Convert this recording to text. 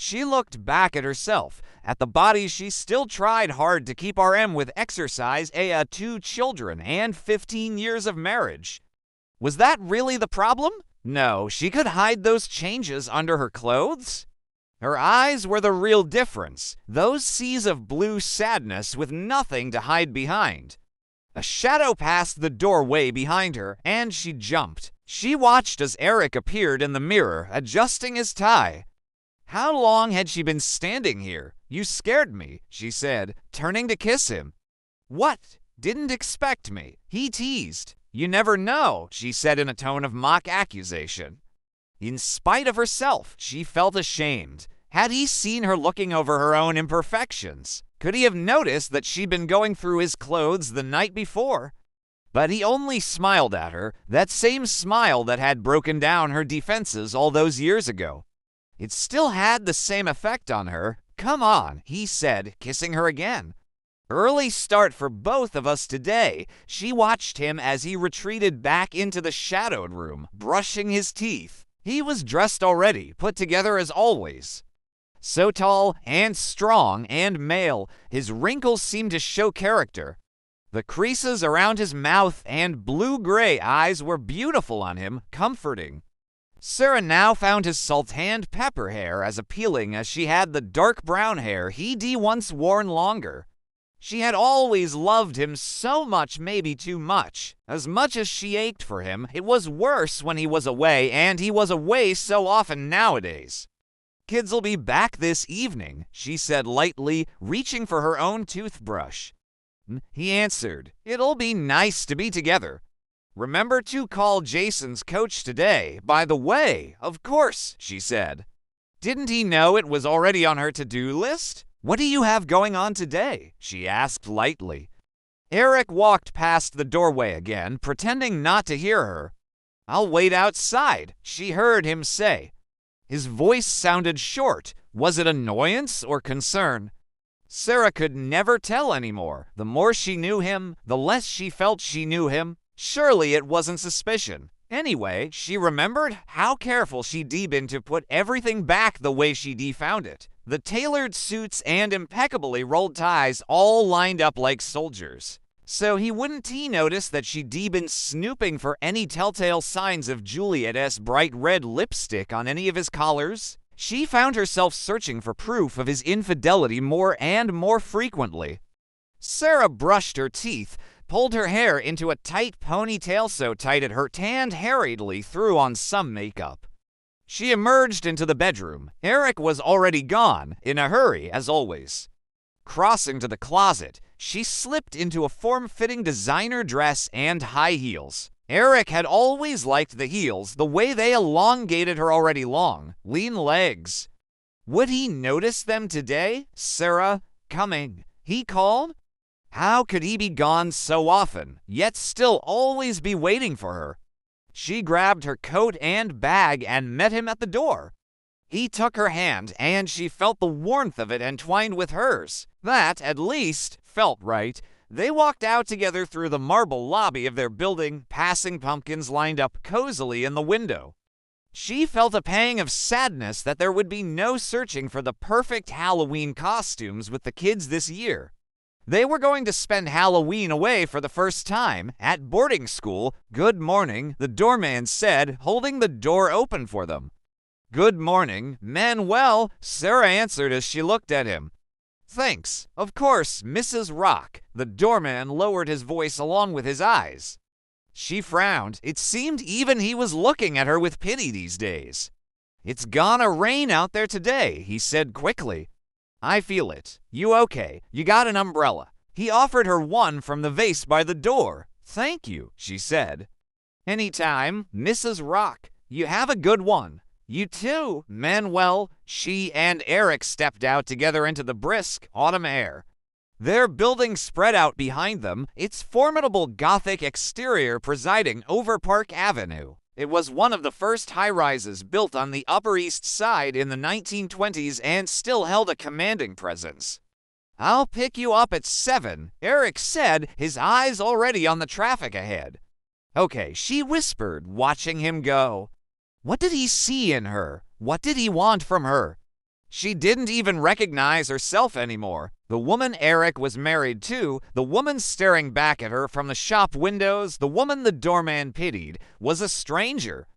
She looked back at herself, at the body she still tried hard to keep RM with exercise, 2 children, and 15 years of marriage. Was that really the problem? No, she could hide those changes under her clothes. Her eyes were the real difference, those seas of blue sadness with nothing to hide behind. A shadow passed the doorway behind her, and she jumped. She watched as Eric appeared in the mirror, adjusting his tie. How long had she been standing here? You scared me, she said, turning to kiss him. What? Didn't expect me, he teased. You never know, she said in a tone of mock accusation. In spite of herself, she felt ashamed. Had he seen her looking over her own imperfections? Could he have noticed that she'd been going through his clothes the night before? But he only smiled at her, that same smile that had broken down her defenses all those years ago. It still had the same effect on her. Come on, he said, kissing her again. Early start for both of us today. She watched him as he retreated back into the shadowed room, brushing his teeth. He was dressed already, put together as always. So tall and strong and male, his wrinkles seemed to show character. The creases around his mouth and blue-gray eyes were beautiful on him, comforting. Sarah now found his sultan pepper hair as appealing as she had the dark brown hair he'd once worn longer. She had always loved him so much, maybe too much. As much as she ached for him, it was worse when he was away, and he was away so often nowadays. Kids'll be back this evening, she said lightly, reaching for her own toothbrush. He answered, It'll be nice to be together. Remember to call Jason's coach today. By the way, of course, she said. Didn't he know it was already on her to-do list? What do you have going on today? She asked lightly. Eric walked past the doorway again, pretending not to hear her. I'll wait outside, she heard him say. His voice sounded short. Was it annoyance or concern? Sarah could never tell anymore. The more she knew him, the less she felt she knew him. Surely it wasn't suspicion. Anyway, she remembered how careful she'd been to put everything back the way she'd found it. The tailored suits and impeccably rolled ties all lined up like soldiers. So he wouldn't notice that she'd been snooping for any telltale signs of Juliet's bright red lipstick on any of his collars. She found herself searching for proof of his infidelity more and more frequently. Sarah brushed her teeth, pulled her hair into a tight ponytail so tight it hurt, and hurriedly threw on some makeup. She emerged into the bedroom. Eric was already gone, in a hurry as always. Crossing to the closet, she slipped into a form-fitting designer dress and high heels. Eric had always liked the heels, the way they elongated her already long, lean legs. Would he notice them today? Sarah, coming, he called. How could he be gone so often, yet still always be waiting for her? She grabbed her coat and bag and met him at the door. He took her hand, and she felt the warmth of it entwined with hers. That, at least, felt right. They walked out together through the marble lobby of their building, passing pumpkins lined up cozily in the window. She felt a pang of sadness that there would be no searching for the perfect Halloween costumes with the kids this year. They were going to spend Halloween away for the first time, at boarding school. Good morning, the doorman said, holding the door open for them. Good morning, Manuel, Sarah answered as she looked at him. Thanks, of course, Mrs. Rock. The doorman lowered his voice along with his eyes. She frowned. It seemed even he was looking at her with pity these days. It's gonna rain out there today, he said quickly. I feel it. You okay? You got an umbrella. He offered her one from the vase by the door. Thank you, she said. Anytime, Mrs. Rock. You have a good one. You too, Manuel. She and Eric stepped out together into the brisk autumn air. Their building spread out behind them, its formidable Gothic exterior presiding over Park Avenue. It was one of the first high-rises built on the Upper East Side in the 1920s and still held a commanding presence. I'll pick you up at 7, Eric said, his eyes already on the traffic ahead. Okay, she whispered, watching him go. What did he see in her? What did he want from her? She didn't even recognize herself anymore. The woman Eric was married to, the woman staring back at her from the shop windows, the woman the doorman pitied, was a stranger.